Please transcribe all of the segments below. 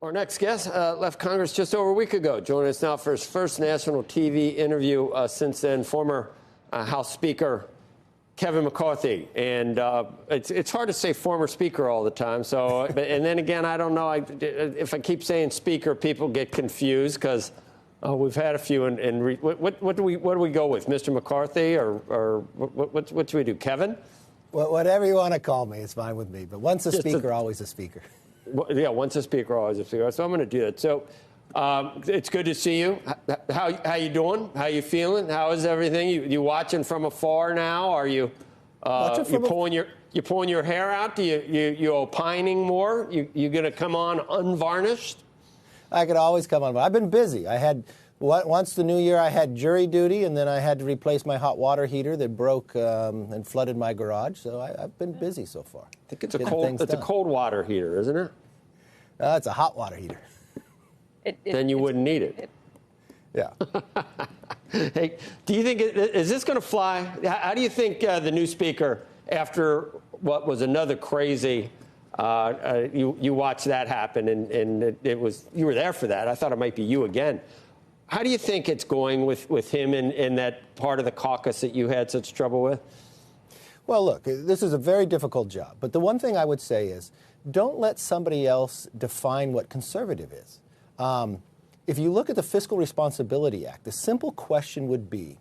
Our next guest left Congress just over a week ago. Joining us now for his first national TV interview since then, former House Speaker Kevin McCarthy. And it's hard to say former Speaker all the time. So, and then again, I don't know. If I keep saying Speaker, people get confused because we've had a few. What do we go with, Mr. McCarthy, or what should we do, Kevin? Well, whatever you want to call me is fine with me. But once a Speaker, always a Speaker. Yeah, once a Speaker, always a Speaker. So I'm going to do that. So it's good to see you. How you doing? How you feeling? How is everything? You watching from afar now? Are you pulling your hair out? You opining more? You going to come on unvarnished? I could always come on. I've been busy. I had once the new year, I had jury duty, and then I had to replace my hot water heater that broke and flooded my garage. So I've been busy so far. I think it's a cold water heater, isn't it? It's a hot water heater. Then you wouldn't need it. Yeah. Hey, do you think is this going to fly? How do you think the new Speaker, after what was another crazy? You watched that happen, and it was you were there for that. I thought it might be you again. How do you think it's going with him in that part of the caucus that you had such trouble with? Well, look, this is a very difficult job. But the one thing I would say is don't let somebody else define what conservative is. If you look at the Fiscal Responsibility Act, the simple question would be,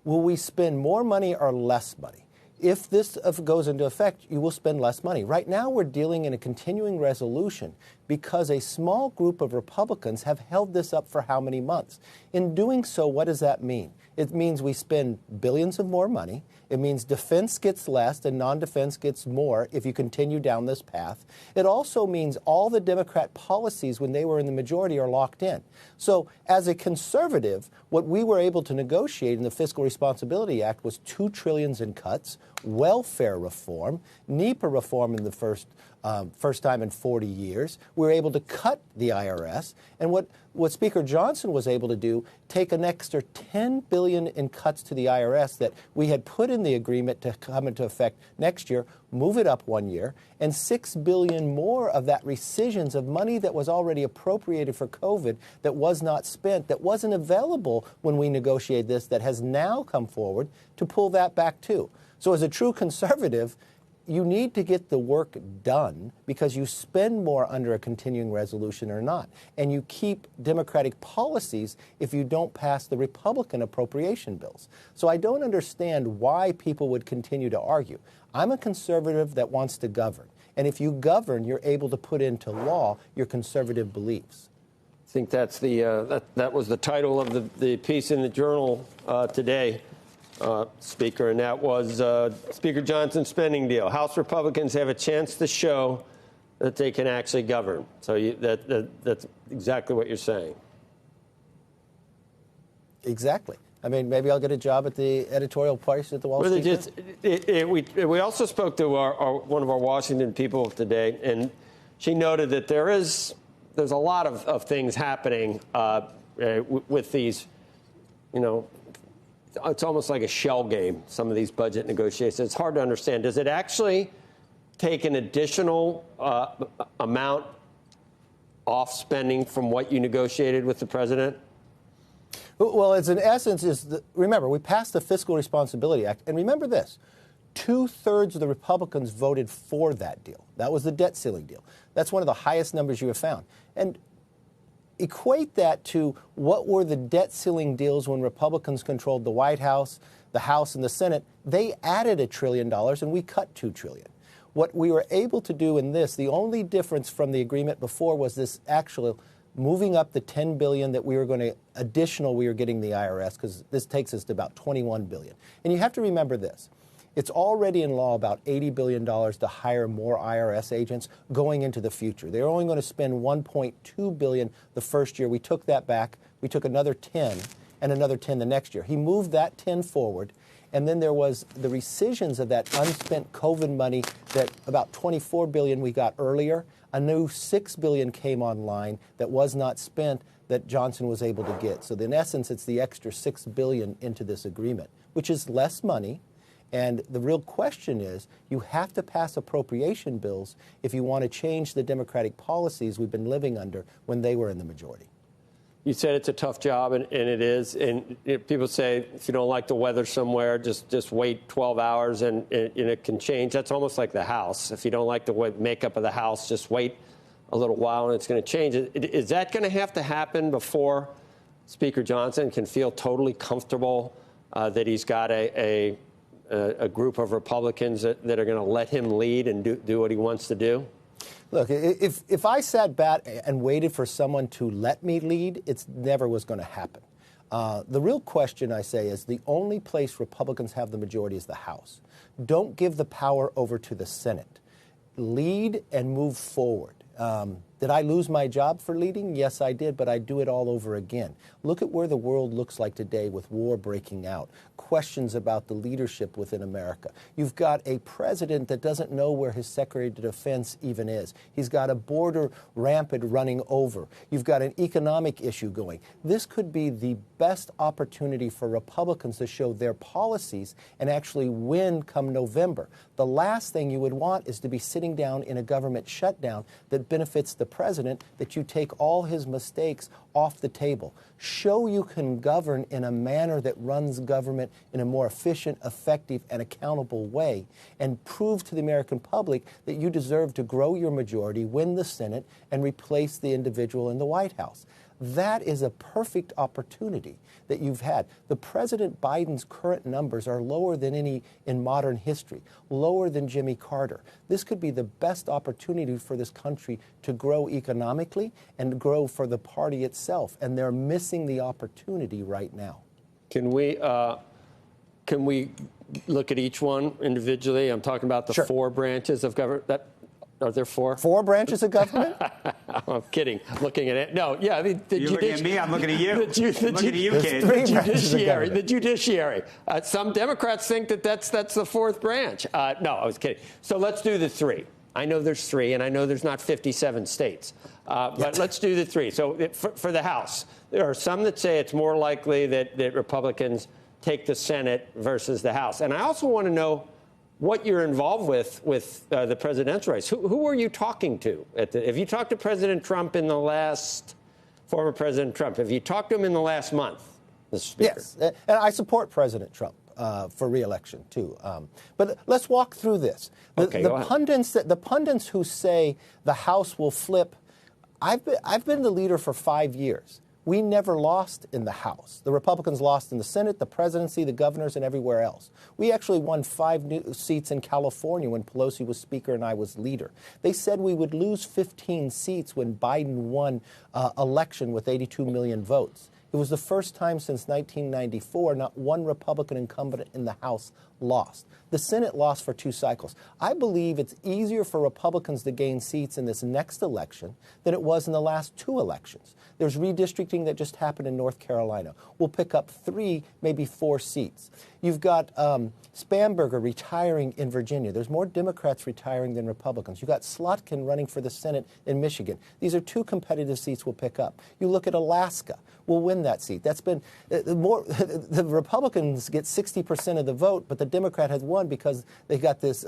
will we spend more money or less money? If this goes into effect, you will spend less money. Right now, we're dealing in a continuing resolution because a small group of Republicans have held this up for how many months? In doing so, what does that mean? It means we spend billions of more money. It means defense gets less and non-defense gets more if you continue down this path. It also means all the Democrat policies when they were in the majority are locked in. So as a conservative, what we were able to negotiate in the Fiscal Responsibility Act was $2 trillion in cuts, welfare reform, NEPA reform in the first time in 40 years. We were able to cut the IRS. And what Speaker Johnson was able to do, take an extra $10 billion in cuts to the IRS that we had put in the agreement to come into effect next year, move it up 1 year, and $6 billion more of that rescissions of money that was already appropriated for COVID that was not spent, that wasn't available when we negotiated this, that has now come forward to pull that back too. So as a true conservative, you need to get the work done because you spend more under a continuing resolution or not. And you keep Democratic policies if you don't pass the Republican appropriation bills. So I don't understand why people would continue to argue. I'm a conservative that wants to govern. And if you govern, you're able to put into law your conservative beliefs. I think that's that was the title of the piece in the Journal today. Speaker, and that was Speaker Johnson's spending deal. House Republicans have a chance to show that they can actually govern. So that's exactly what you're saying. Exactly. I mean, maybe I'll get a job at the editorial place at the Wall Street Journal. We also spoke to one of our Washington people today, and she noted that there's a lot of things happening with these, it's almost like a shell game, some of these budget negotiations. It's hard to understand. Does it actually take an additional amount off spending from what you negotiated with the president? Well, it's in essence, remember, we passed the Fiscal Responsibility Act. And remember this, 2/3 of the Republicans voted for that deal. That was the debt ceiling deal. That's one of the highest numbers you have found. And equate that to what were the debt ceiling deals when Republicans controlled the White House, the House, and the Senate. They added $1 trillion, and we cut $2 trillion. What we were able to do in this, the only difference from the agreement before was this actual moving up the $10 billion that we were going to we were getting the IRS, because this takes us to about $21 billion. And you have to remember this. It's already in law about $80 billion to hire more IRS agents going into the future. They're only going to spend $1.2 billion the first year. We took that back. We took another 10 and another 10 the next year. He moved that 10 forward. And then there was the rescissions of that unspent COVID money, that about $24 billion we got earlier. A new $6 billion came online that was not spent that Johnson was able to get. So in essence, it's the extra $6 billion into this agreement, which is less money. And the real question is, you have to pass appropriation bills if you want to change the Democratic policies we've been living under when they were in the majority. You said it's a tough job, and it is. And people say if you don't like the weather somewhere, just wait 12 hours and it can change. That's almost like the House. If you don't like the makeup of the House, just wait a little while and it's going to change. Is that going to have to happen before Speaker Johnson can feel totally comfortable that he's got a group of Republicans that are going to let him lead and do what he wants to do? Look, if I sat back and waited for someone to let me lead, it never was going to happen. The real question, I say, is the only place Republicans have the majority is the House. Don't give the power over to the Senate. Lead and move forward. Did I lose my job for leading? Yes, I did, but I'd do it all over again. Look at where the world looks like today with war breaking out, questions about the leadership within America. You've got a president that doesn't know where his Secretary of Defense even is. He's got a border rampant running over. You've got an economic issue going. This could be the best opportunity for Republicans to show their policies and actually win come November. The last thing you would want is to be sitting down in a government shutdown that benefits the president, that you take all his mistakes off the table. Show you can govern in a manner that runs government in a more efficient, effective, and accountable way, and prove to the American public that you deserve to grow your majority, win the Senate, and replace the individual in the White House. That is a perfect opportunity that you've had. The President Biden's current numbers are lower than any in modern history, lower than Jimmy Carter. This could be the best opportunity for this country to grow economically and grow for the party itself, and they're missing the opportunity right now. Can we look at each one individually? I'm talking about the Sure. 4 branches of government. Are there 4? 4 branches of government? I'm kidding. Looking at it. No, yeah. I mean, You're looking at me. I'm looking at you. I'm looking at you, kid. The judiciary. Some Democrats think that's the 4th branch. No, I was kidding. So let's do the 3. I know there's 3, and I know there's not 57 states. But let's do the 3. So for the House, there are some that say it's more likely that Republicans take the Senate versus the House. And I also want to know what you're involved with the presidential race. Who are you talking to? Have you talked to President Trump former President Trump, have you talked to him in the last month, Mr. Speaker? Yes, and I support President Trump for re-election, too. But let's walk through this. The pundits who say the House will flip, I've been the leader for 5 years. We never lost in the House. The Republicans lost in the Senate, the presidency, the governors, and everywhere else. We actually won 5 new seats in California when Pelosi was Speaker and I was leader. They said we would lose 15 seats when Biden won election with 82 million votes. It was the first time since 1994 not one Republican incumbent in the House lost. The Senate lost for 2 cycles. I believe it's easier for Republicans to gain seats in this next election than it was in the last 2 elections. There's redistricting that just happened in North Carolina. We'll pick up 3, maybe 4 seats. You've got Spamberger retiring in Virginia. There's more Democrats retiring than Republicans. You've got Slotkin running for the Senate in Michigan. These are 2 competitive seats we'll pick up. You look at Alaska. We'll win that seat. That's been more. The Republicans get 60% of the vote, but the Democrat has won because they got this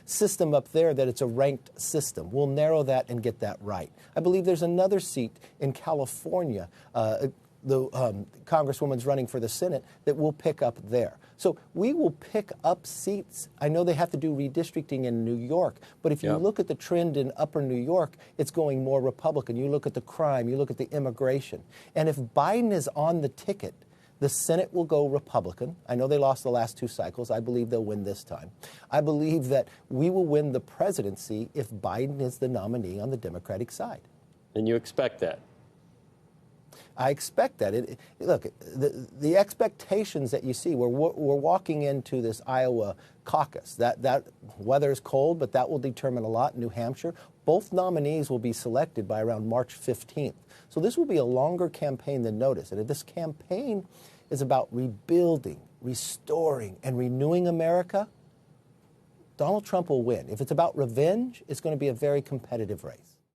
system up there that it's a ranked system. We'll narrow that and get that right. I believe there's another seat in California, the Congresswoman's running for the Senate, that we'll pick up there. So we will pick up seats. I know they have to do redistricting in New York, but if you look at the trend in upper New York, it's going more Republican. You look at the crime, you look at the immigration. And if Biden is on the ticket, the Senate will go Republican. I know they lost the last 2 cycles. I believe they'll win this time. I believe that we will win the presidency if Biden is the nominee on the Democratic side. And you expect that? I expect that. Look, the expectations that you see, we're walking into this Iowa caucus. That weather is cold, but that will determine a lot in New Hampshire. Both nominees will be selected by around March 15th. So this will be a longer campaign than notice. And if this campaign is about rebuilding, restoring, and renewing America, Donald Trump will win. If it's about revenge, it's going to be a very competitive race.